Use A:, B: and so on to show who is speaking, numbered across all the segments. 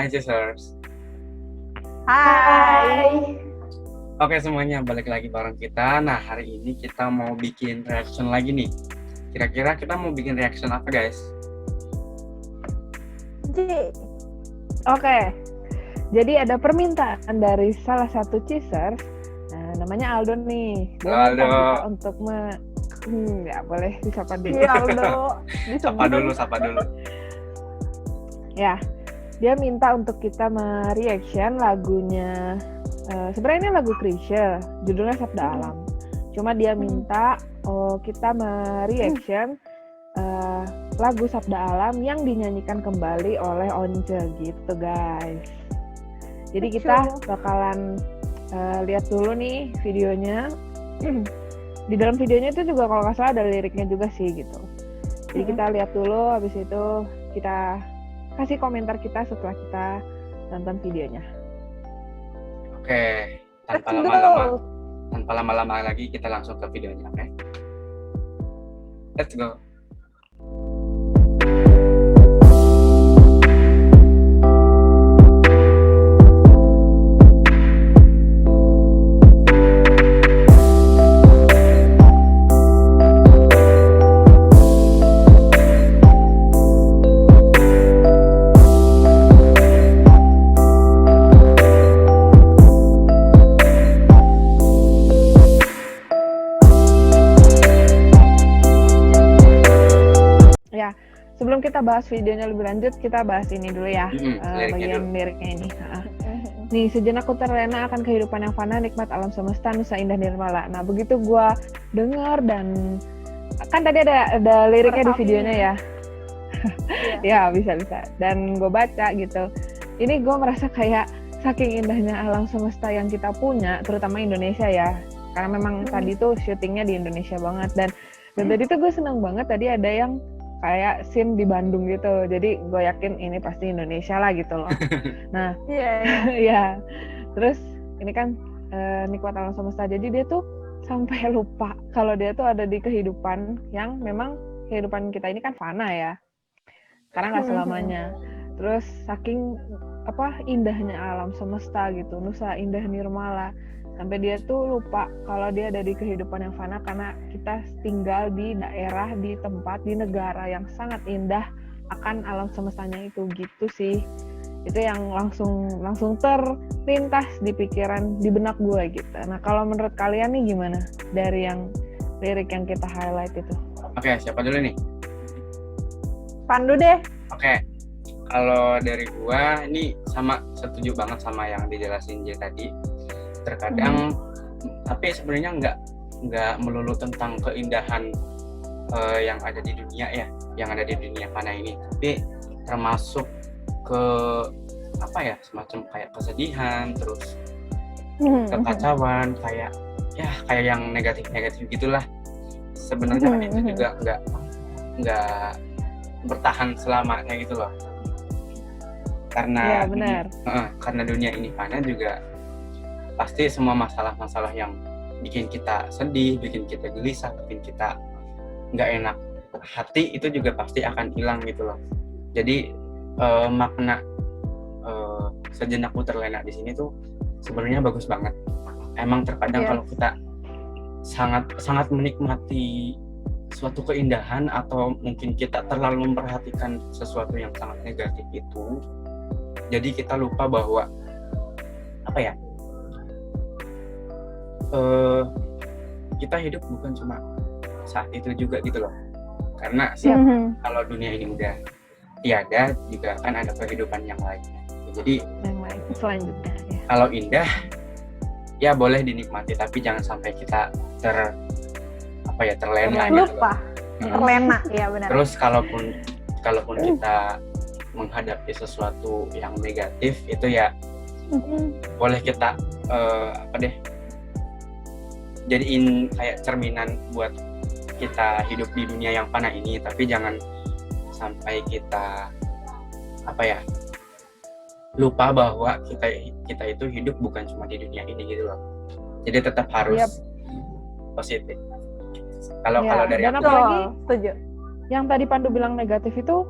A: Hai Cisers.
B: Hai.
A: Oke semuanya, balik lagi bareng kita. Nah hari ini kita mau bikin reaction lagi nih. Kira-kira kita mau bikin reaction apa guys?
B: Oke. Jadi ada permintaan dari salah satu Cisers. Nah, namanya Aldo nih. Dia minta kita untuk nggak boleh disapa dulu.
C: Iya Aldo.
A: Sapa dulu.
B: Ya, dia minta untuk kita mereaction lagunya. Sebenarnya ini lagu Chrisye, judulnya Sabda Alam. Cuma dia minta kita mereaction lagu Sabda Alam yang dinyanyikan kembali oleh Once gitu guys. Jadi kita bakalan lihat dulu nih videonya. Di dalam videonya itu juga kalau nggak salah ada liriknya juga sih gitu. Jadi kita lihat dulu, habis itu kita kasih komentar kita setelah kita nonton videonya.
A: Oke, tanpa lama-lama lagi kita langsung ke videonya, oke? Let's go.
B: Sebelum kita bahas videonya lebih lanjut, kita bahas ini dulu ya, bagian liriknya ini. Nih, sejenak ku terlena akan kehidupan yang fana, nikmat alam semesta, nusa indah nirmala. Nah, begitu gue dengar dan kan tadi ada liriknya di videonya ya. Ya, bisa. Dan gue baca gitu. Ini gue merasa kayak saking indahnya alam semesta yang kita punya, terutama Indonesia ya. Karena memang tadi tuh syutingnya di Indonesia banget. Dan tadi tuh gue seneng banget, tadi ada yang kayak scene di Bandung gitu, jadi gue yakin ini pasti Indonesia lah gitu loh. Nah, iya. Terus ini kan nikmat alam semesta, jadi dia tuh sampai lupa kalau dia tuh ada di kehidupan yang memang kehidupan kita ini kan fana ya, karena nggak selamanya. Terus saking indahnya alam semesta gitu, nusa indah nirmala, sampai dia tuh lupa kalau dia ada di kehidupan yang fana karena kita tinggal di daerah, di tempat, di negara yang sangat indah akan alam semestanya itu gitu sih. Itu yang langsung terlintas di pikiran, di benak gue gitu. Nah kalau menurut kalian nih gimana dari yang lirik yang kita highlight itu?
A: Oke, siapa dulu nih?
C: Pandu deh.
A: Oke, kalau dari gua ini sama, setuju banget sama yang dijelasin J tadi. Terkadang tapi sebenarnya nggak melulu tentang keindahan yang ada di dunia ya, yang ada di dunia fana ini, tapi termasuk ke semacam kayak kesedihan, terus kekacauan, kayak yang negatif gitulah. Sebenarnya kan itu juga nggak bertahan selamanya gitu loh, karena karena dunia ini fana juga pasti semua masalah-masalah yang bikin kita sedih, bikin kita gelisah, bikin kita nggak enak hati itu juga pasti akan hilang gitu loh. Jadi makna sejenak ku terlena di sini tuh sebenarnya bagus banget. Emang terkadang kalau kita sangat menikmati suatu keindahan atau mungkin kita terlalu memperhatikan sesuatu yang sangat negatif itu, jadi kita lupa bahwa kita hidup bukan cuma saat itu juga gitu loh, karena kalau dunia ini udah tiada juga akan ada kehidupan yang lainnya. Jadi
B: yang lain selanjutnya ya.
A: Kalau indah ya boleh dinikmati, tapi jangan sampai kita terlena gitu
C: lupa terlena ya benar.
A: Terus kalaupun kita menghadapi sesuatu yang negatif itu ya boleh kita jadiin kayak cerminan buat kita hidup di dunia yang fana ini, tapi jangan sampai kita lupa bahwa kita itu hidup bukan cuma di dunia ini gitu loh. Jadi tetap harus positif. Kalau dari
B: dan
A: aku
B: apalagi
C: setuju.
B: Yang tadi Pandu bilang negatif itu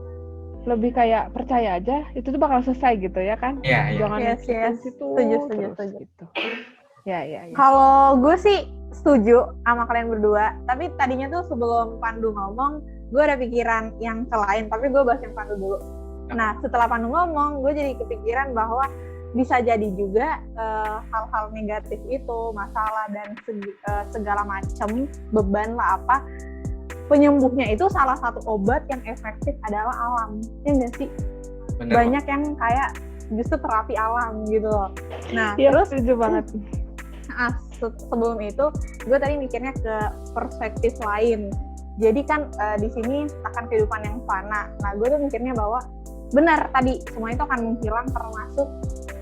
B: lebih kayak percaya aja itu tuh bakal selesai gitu ya kan?
A: Iya, iya.
B: Jangan
C: Yes.
B: situ
C: Setuju.
B: gitu. Ya.
C: Kalau gue sih setuju sama kalian berdua, tapi tadinya tuh sebelum Pandu ngomong, gue ada pikiran yang lain, tapi gue bahas yang Pandu dulu. Nah, setelah Pandu ngomong, gue jadi kepikiran bahwa bisa jadi juga hal-hal negatif itu, masalah dan segala macam beban lah apa, penyembuhnya itu salah satu obat yang efektif adalah alam, ya nggak sih?
A: Bener.
C: Banyak yang kayak justru terapi alam gitu loh. Nah,
B: Ya,
C: terus
B: setuju banget.
C: sebelum itu gue tadi mikirnya ke perspektif lain. Jadi kan di sini akan kehidupan yang fana. Nah, gue tuh mikirnya bahwa benar tadi semua itu akan menghilang, termasuk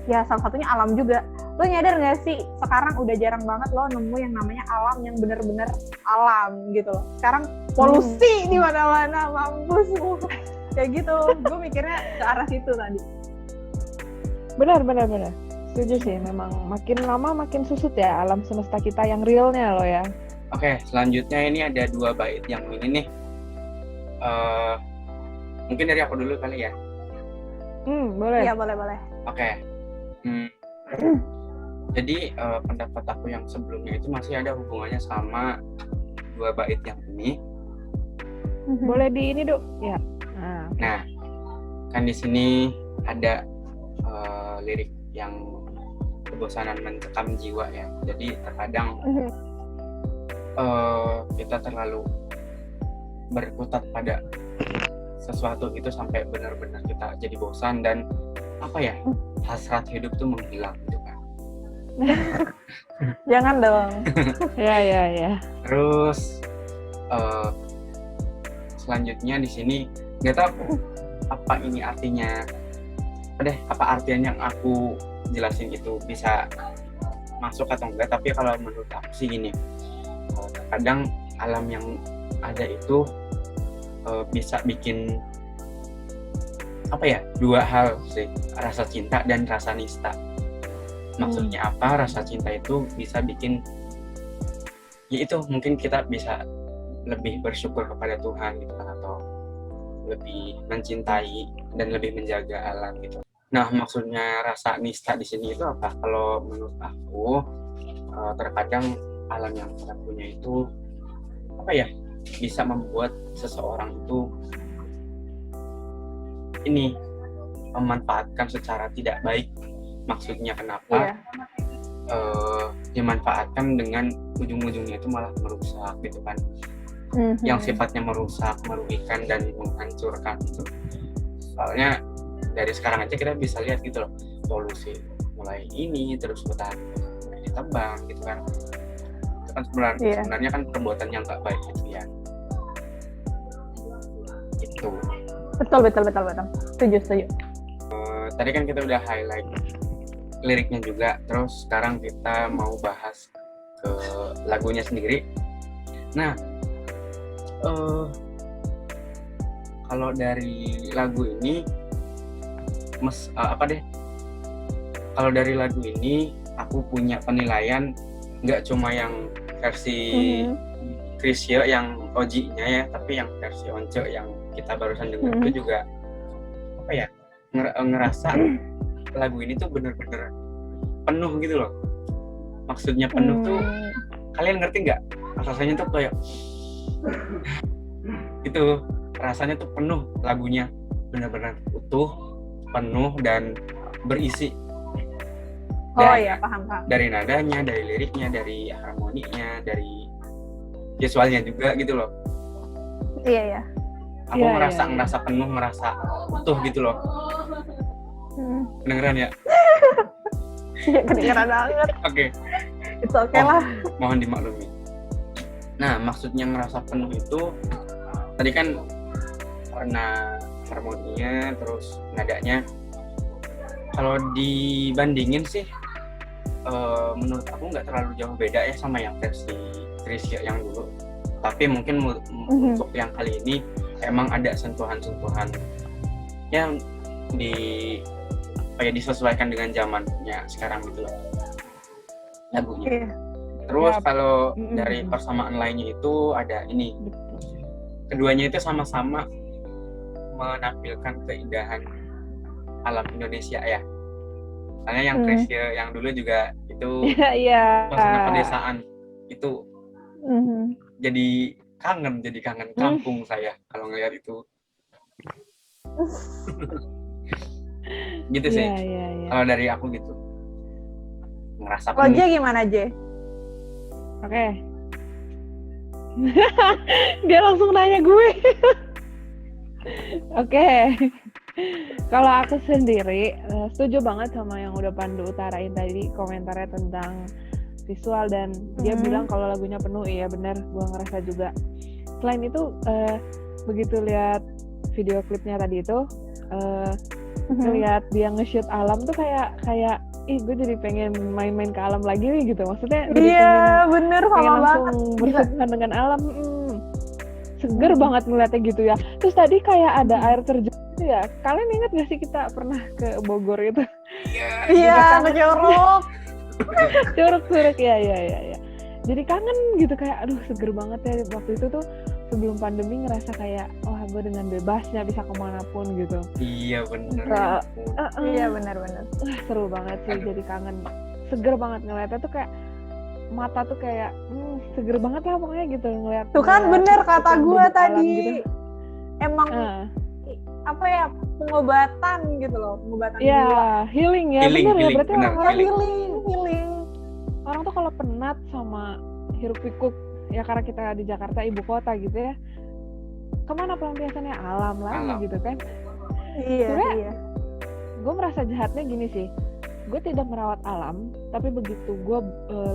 C: ya salah satunya alam juga. Lo nyadar nggak sih sekarang udah jarang banget lo nemu yang namanya alam yang bener-bener alam gitu loh. Sekarang polusi di mana-mana, mampus semua kayak gitu. Gue mikirnya ke arah situ tadi.
B: Benar. Setuju sih, memang makin lama makin susut ya alam semesta kita yang realnya loh ya.
A: Oke, selanjutnya ini ada 2 bait yang ini nih. Mungkin dari aku dulu kali ya.
B: Boleh.
C: Iya, boleh.
A: Oke. Jadi pendapat aku yang sebelumnya itu masih ada hubungannya sama 2 bait yang ini.
B: Boleh di ini, Duk. Ya.
A: Nah, kan di sini ada lirik yang kebosanan mencekam jiwa ya. Jadi terkadang kita terlalu berkutat pada sesuatu itu sampai benar-benar kita jadi bosan dan hasrat hidup tuh menghilang gitu kan.
C: Jangan dong.
B: Ya.
A: Terus selanjutnya di sini nggak tahu apa ini artinya. Apa artian yang aku jelasin itu bisa masuk atau enggak, tapi kalau menurut aku sih gini, kadang alam yang ada itu bisa bikin 2 hal sih, rasa cinta dan rasa nista. Maksudnya apa? Rasa cinta itu bisa bikin yaitu mungkin kita bisa lebih bersyukur kepada Tuhan gitu kan, atau lebih mencintai dan lebih menjaga alam gitu. Nah, maksudnya rasa nista di sini itu apa? Kalau menurut aku terkadang alam yang kita punya itu bisa membuat seseorang itu ini memanfaatkan secara tidak baik. Maksudnya kenapa? Dimanfaatkan dengan ujung-ujungnya itu malah merusak gitu kan. Yang sifatnya merusak, merugikan dan menghancurkan itu. Soalnya dari sekarang aja kita bisa lihat gitu loh, polusi mulai ini terus hutan mulai ditebang gitu kan. Itu kan sebenarnya kan perbuatan yang nggak baik gitu ya. Itu.
C: Betul. Setuju.
A: Tadi kan kita udah highlight liriknya juga, terus sekarang kita mau bahas ke lagunya sendiri. Nah, kalau dari lagu ini, kalau dari lagu ini aku punya penilaian nggak cuma yang versi Chrisye yang OG-nya ya, tapi yang versi Once yang kita barusan dengar itu juga ngerasa lagu ini tuh bener-bener penuh gitu loh. Maksudnya penuh tuh kalian ngerti nggak? Rasanya tuh kayak itu, rasanya tuh penuh, lagunya bener-bener utuh, penuh dan berisi.
C: Paham.
A: Dari nadanya, dari liriknya, dari harmoninya, dari visualnya juga gitu loh.
C: Iya.
A: Aku ngerasa penuh, ngerasa utuh gitu loh. Kedengeran ya?
C: Iya, kedengeran banget.
A: Oke.
C: Itu oke lah.
A: Mohon dimaklumi. Nah, maksudnya ngerasa penuh itu tadi kan karena harmoninya terus nadanya. Kalau dibandingin sih menurut aku nggak terlalu jauh beda ya sama yang versi Chrisye yang dulu. Tapi mungkin untuk yang kali ini emang ada sentuhan-sentuhan yang disesuaikan dengan zamannya sekarang gitu loh lagunya. Terus kalau dari persamaan lainnya itu ada ini, keduanya itu sama-sama menampilkan keindahan alam Indonesia ya. Soalnya yang Krisya yang dulu juga itu
B: Iya.
A: suasana pedesaan itu jadi kangen kampung saya kalau ngeliat itu. Gitu sih.
B: Iya.
A: Kalau dari aku gitu. Ngerasa
C: Kalau
A: penuh.
C: J gimana J?
B: Oke. Dia langsung nanya gue. Oke. Kalau aku sendiri setuju banget sama yang udah Pandu utarain tadi komentarnya tentang visual, dan dia bilang kalau lagunya penuh. Iya benar, gue ngerasa juga. Selain itu begitu lihat video klipnya tadi itu ngelihat dia nge-shoot alam tuh kayak gue jadi pengen main-main ke alam lagi nih gitu. Maksudnya jadi
C: bener
B: pengen
C: sama
B: langsung
C: banget
B: bersentuhan dengan alam. Seger banget ngeliatnya gitu ya. Terus tadi kayak ada air terjun gitu ya. Kalian ingat gak sih kita pernah ke Bogor itu?
C: iya ke Curug.
B: Curug ya. Jadi kangen gitu, kayak aduh seger banget ya. Waktu itu tuh sebelum pandemi ngerasa kayak wah gue dengan bebasnya bisa kemanapun gitu.
A: Iya bener.
C: Iya benar.
B: Wah seru banget sih. Jadi kangen, seger banget ngeliatnya tuh, kayak mata tuh kayak seger banget lah pokoknya gitu ngeliat.
C: Tuh kan bener kata gue tadi gitu. Emang apa ya, pengobatan gitu loh, pengobatan
B: ya,
C: jiwa.
B: healing ya. Bener ya, berarti
A: bener,
B: orang
C: healing.
B: Orang tuh kalau penat sama hiruk pikuk ya, karena kita di Jakarta ibu kota gitu ya, kemana pelampiasannya? Alam lagi gitu kan.
C: Iya.
B: Gue merasa jahatnya gini sih, gue tidak merawat alam, tapi begitu gue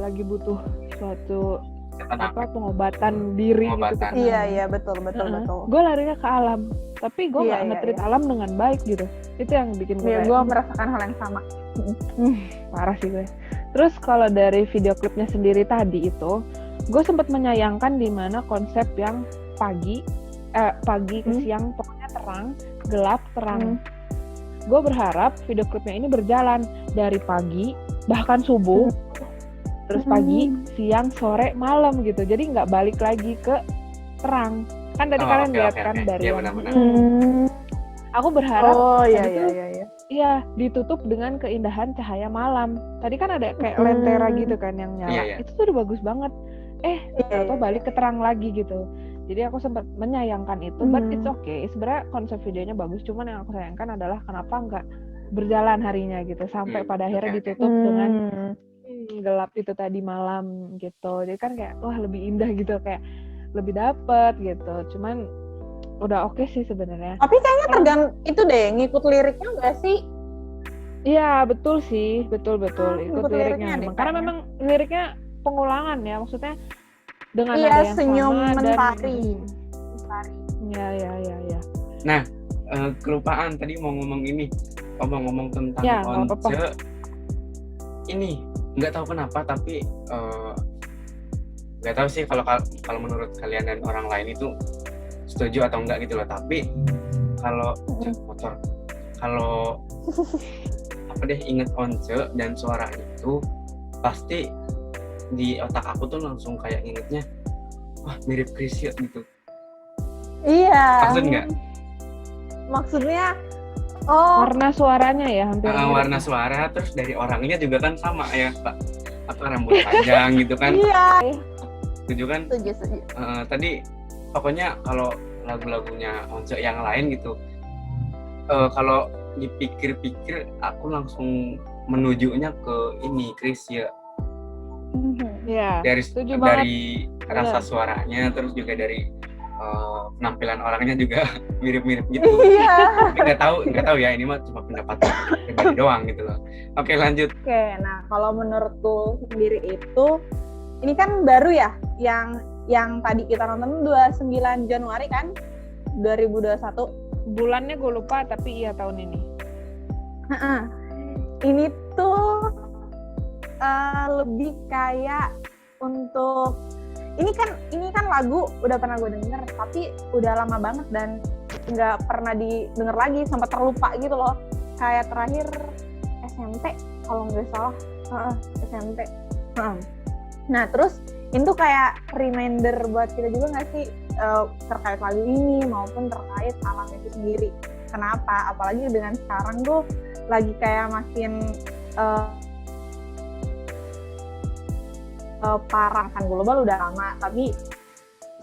B: lagi butuh suatu pengobatan diri gitu kan.
C: Iya betul.
B: Gue larinya ke alam, tapi gue nggak nge-treat alam dengan baik gitu. Itu yang bikin gue
C: gue merasakan hal yang sama.
B: Parah sih gue. Terus kalau dari video klipnya sendiri tadi itu, gue sempat menyayangkan di mana konsep yang pagi ke siang, pokoknya terang, gelap, terang. Gue berharap video klipnya ini berjalan dari pagi bahkan subuh, terus pagi, siang, sore, malam gitu. Jadi nggak balik lagi ke terang. Kan tadi kalian lihat kan dari aku berharap iya ditutup dengan keindahan cahaya malam. Tadi kan ada kayak lentera gitu kan yang nyala. Itu tuh udah bagus banget. Atau balik ke terang lagi gitu. Jadi aku sempat menyayangkan itu, but it's okay. Sebenarnya konsep videonya bagus, cuman yang aku sayangkan adalah kenapa nggak berjalan harinya gitu sampai pada akhirnya ditutup dengan gelap itu tadi malam gitu. Jadi kan kayak wah lebih indah gitu, kayak lebih dapet gitu. Cuman udah oke sih sebenarnya.
C: Tapi kayaknya tergantung itu deh, ngikut liriknya nggak sih?
B: Iya betul sih, betul ikut liriknya memang. Karena memang liriknya pengulangan ya, maksudnya dengan ada yang
C: senyum
B: sama
C: mentari.
B: Iya.
A: Nah, kelupaan tadi mau ngomong ini, ngomong tentang Once. Ini nggak tahu kenapa, tapi nggak tahu sih kalau menurut kalian dan orang lain itu setuju atau enggak gitu loh. Tapi kalau inget Once dan suaranya itu pasti di otak aku tuh langsung kayak ingetnya wah mirip Krisya gitu.
C: Iya.
A: Maksud nggak?
C: Maksudnya
B: warna suaranya ya hampir
A: warna suara, terus dari orangnya juga kan sama ya Pak, rambut panjang gitu kan.
C: Iya.
A: Setuju kan?
C: Setuju.
A: Tadi pokoknya kalau lagu-lagunya Once yang lain gitu, kalau dipikir-pikir aku langsung menujunya ke ini Krisya. Dari rasa suaranya, terus juga dari penampilan orangnya juga mirip-mirip gitu. Tapi nggak tahu ya, ini mah cuma pendapat pribadi doang gitu loh. Oke, lanjut.
C: Oke, nah kalau menurutku sendiri itu ini kan baru ya, yang tadi kita nonton 29 Januari kan 2021.
B: Bulannya gue lupa, tapi iya tahun ini.
C: Ini tuh lebih kayak untuk ini kan lagu udah pernah gue denger, tapi udah lama banget dan nggak pernah didengar lagi, sempat terlupa gitu loh. Kayak terakhir SMP kalau nggak salah, SMP. Nah terus itu kayak reminder buat kita juga nggak sih, terkait lagu ini maupun terkait alam itu sendiri. Kenapa? Apalagi dengan sekarang tuh lagi kayak makin parah kan, global udah lama, tapi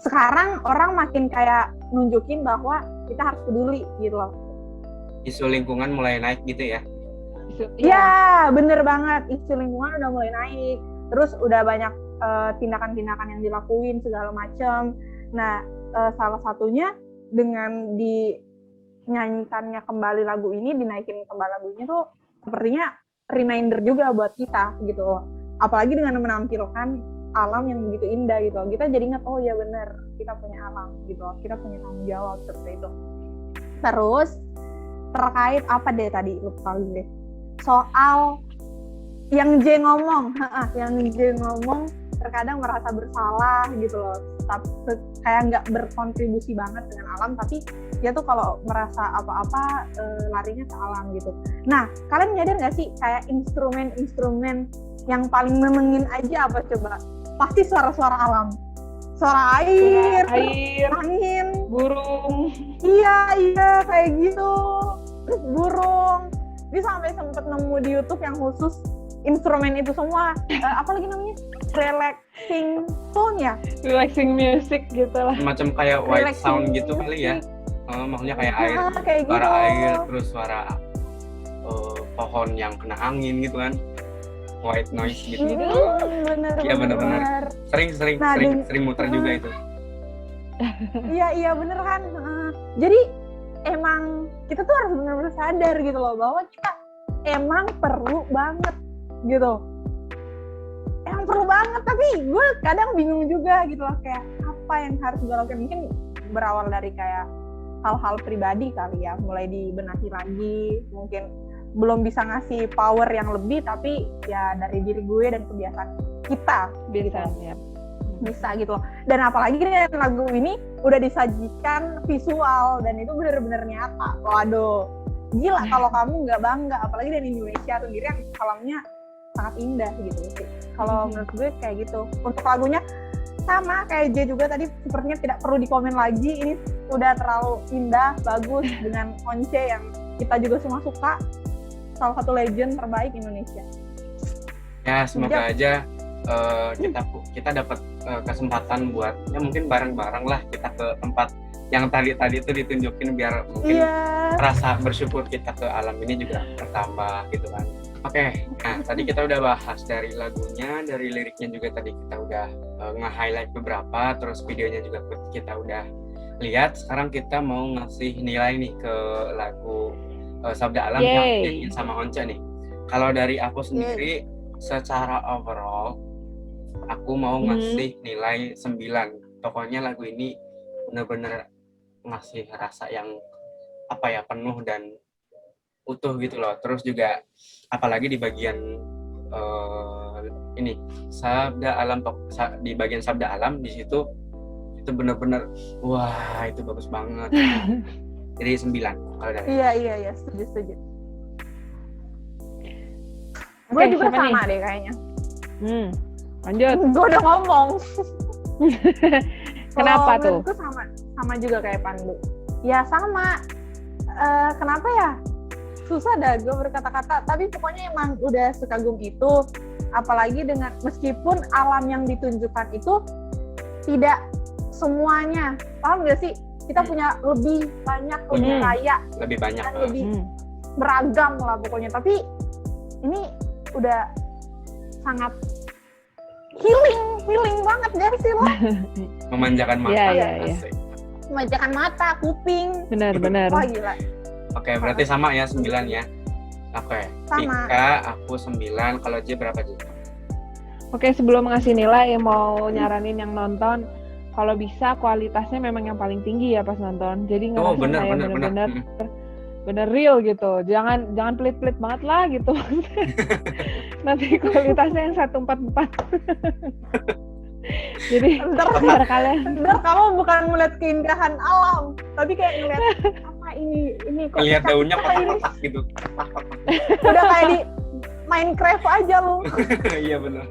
C: sekarang orang makin kayak nunjukin bahwa kita harus peduli gitu loh.
A: Isu lingkungan mulai naik gitu ya?
C: Iya, bener banget. Isu lingkungan udah mulai naik. Terus udah banyak tindakan-tindakan yang dilakuin segala macam. Nah, salah satunya dengan dinyanyikannya kembali lagu ini, dinaikin kembali lagunya tuh sepertinya reminder juga buat kita gitu loh. Apalagi dengan menampilkan alam yang begitu indah gitu loh. Kita jadi ingat, oh ya bener, kita punya alam gitu loh. Kita punya tanggung jawab seperti itu. Terus terkait apa deh tadi, lupa deh. Soal yang J ngomong, terkadang merasa bersalah gitu loh, kayak nggak berkontribusi banget dengan alam, tapi dia tuh kalau merasa apa-apa larinya ke alam gitu. Nah, kalian nyadar nggak sih kayak instrumen-instrumen yang paling menengin aja apa coba? Pasti suara-suara alam, suara air, angin,
B: burung.
C: Iya kayak gitu, terus burung. Dia sampai sempet nemu di YouTube yang khusus instrumen itu semua, apa lagi namanya, relaxing tone ya,
B: Relaxing music gitu lah.
A: Semacam kayak white
C: Relaxing
A: sound gitu
C: music.
A: kali ya, maksudnya kayak air,
C: kayak
A: suara
C: gitu.
A: air, terus suara pohon yang kena angin gitu kan, white noise gitu.
C: Bener.
A: Iya benar-benar. Sering muter juga itu.
C: Iya bener kan. Jadi emang kita tuh harus benar-benar sadar gitu loh bahwa kita emang perlu banget gitu. Emang perlu banget, tapi gue kadang bingung juga gitu loh, kayak apa yang harus gue lakukan. Mungkin berawal dari kayak hal-hal pribadi kali ya, mulai dibenahi lagi, mungkin belum bisa ngasih power yang lebih, tapi ya dari diri gue dan kebiasaan kita
B: Biasanya.
C: bisa gitu loh. Dan apalagi dengan lagu ini udah disajikan visual dan itu benar-benar nyata. Waduh, gila kalau kamu nggak bangga, apalagi dari Indonesia sendiri yang alamnya sangat indah gitu sih. Kalau menurut gue kayak gitu. Untuk lagunya sama kayak J juga tadi, sepertinya tidak perlu dikomen lagi. Ini udah terlalu indah, bagus, dengan Once yang kita juga semua suka. Salah satu legend terbaik Indonesia.
A: Ya semoga aja kita dapat kesempatan buat ya mungkin bareng-bareng lah kita ke tempat yang tadi itu ditunjukin, biar mungkin rasa bersyukur kita ke alam ini juga bertambah gitu kan. Oke, nah tadi kita udah bahas dari lagunya, dari liriknya juga tadi kita udah nge-highlight beberapa, terus videonya juga kita udah lihat. Sekarang kita mau ngasih nilai nih ke lagu Sabda Alam yang dinyanyiin sama Once nih. Kalau dari aku sendiri secara overall aku mau ngasih nilai 9. Pokoknya lagu ini bener-bener ngasih rasa yang penuh dan utuh gitu loh. Terus juga apalagi di bagian ini Sabda Alam, di bagian Sabda Alam di situ itu bener-bener wah itu bagus banget. Jadi 9 kalau dari.
C: Iya, setuju. Gue juga sama deh kayaknya.
B: Lanjut.
C: Gue udah ngomong.
B: Kenapa tuh?
C: Menurutku sama juga kayak Pandu. Ya sama. Kenapa ya? Susah dah gue berkata-kata. Tapi pokoknya emang udah sekagum itu. Apalagi dengan meskipun alam yang ditunjukkan itu tidak semuanya. Paham gak sih? Kita punya lebih banyak, lebih kaya,
A: lebih banyak,
C: lebih beragam lah pokoknya. Tapi ini udah sangat healing banget gak sih lo?
A: Memanjakan mata.
B: Iya.
C: Memanjakan mata, kuping.
B: Benar.
C: Wah gila.
A: Oke, berarti sama ya 9 ya. Oke.
C: Sama.
A: Tika, aku 9. Kalau J berapa J?
B: Oke, sebelum ngasih nilai mau nyaranin yang nonton, kalau bisa kualitasnya memang yang paling tinggi ya pas nonton. Jadi ngerasa saya bener real gitu. Jangan pelit-pelit banget lah gitu. Nanti kualitasnya yang 144. Jadi biar kalian.
C: Ntar kamu bukan melihat keindahan alam, tapi kayak ngeliat apa ini kok.
A: Lihat daunnya kotak-kotak gitu.
C: Udah kayak di Minecraft aja lu.
A: Iya benar.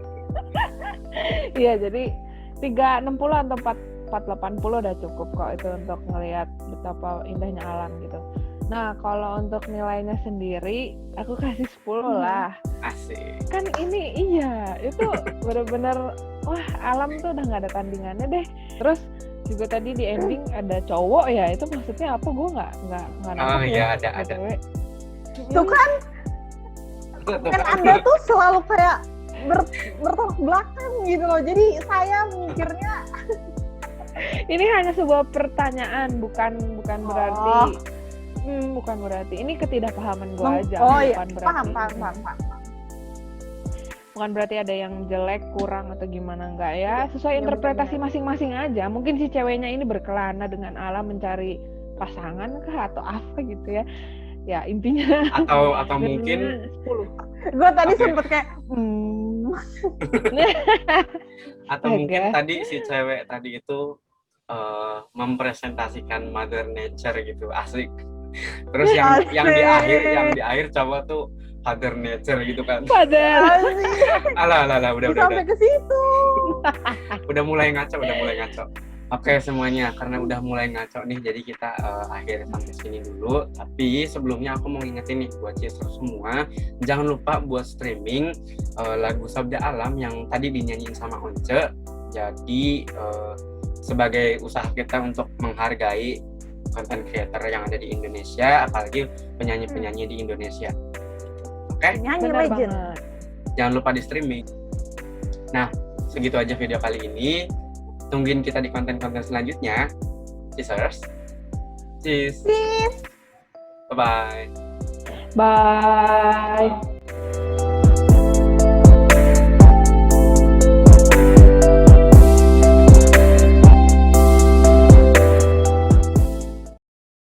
B: Iya, jadi 360 atau 480 udah cukup kok itu untuk ngelihat betapa indahnya alam gitu. Nah, kalau untuk nilainya sendiri, aku kasih 10 lah.
A: Asik.
B: Kan ini iya, itu bener-bener wah alam tuh udah nggak ada tandingannya deh. Terus juga tadi di ending ada cowok ya, itu maksudnya apa? Gue nggak nangkep
A: Oh iya, ada.
B: BTW.
C: Tuh kan, kan Anda tuh selalu kayak bertolak belakang gitu loh. Jadi saya mikirnya
B: Ini hanya sebuah pertanyaan, bukan berarti bukan berarti ini ketidakpahaman gue aja.
C: Oh iya,
B: Bukan berarti,
C: paham.
B: bukan berarti ada yang jelek, kurang atau gimana, enggak ya. Sesuai
C: Iya,
B: interpretasi
C: benar.
B: masing-masing aja. Mungkin si ceweknya ini berkelana dengan alam mencari pasangan kah atau apa gitu ya. Ya intinya
A: Atau mungkin
B: 10.
C: Gue tadi
A: Oke.
C: sempet kayak
A: atau mungkin tadi si cewek tadi itu mempresentasikan Mother Nature gitu, asik. Terus yang di akhir cowok tuh Father Nature gitu kan.
B: Padahal
A: Alah, udah.
C: sampai ke situ.
A: Udah mulai ngaco. Oke semuanya, karena udah mulai ngaco nih, jadi kita akhir sampai sini dulu. Tapi sebelumnya aku mau ngingetin nih buat Cisro semua, jangan lupa buat streaming lagu Sabda Alam yang tadi dinyanyiin sama Once. Jadi sebagai usaha kita untuk menghargai content creator yang ada di Indonesia, apalagi penyanyi-penyanyi di Indonesia. Oke?
C: Nyanyi
B: benar
C: legend.
B: banget.
A: Jangan lupa di streaming. Nah, segitu aja video kali ini. Tungguin kita di konten-konten selanjutnya. Cheers.
C: Please.
A: Bye-bye.
B: Bye.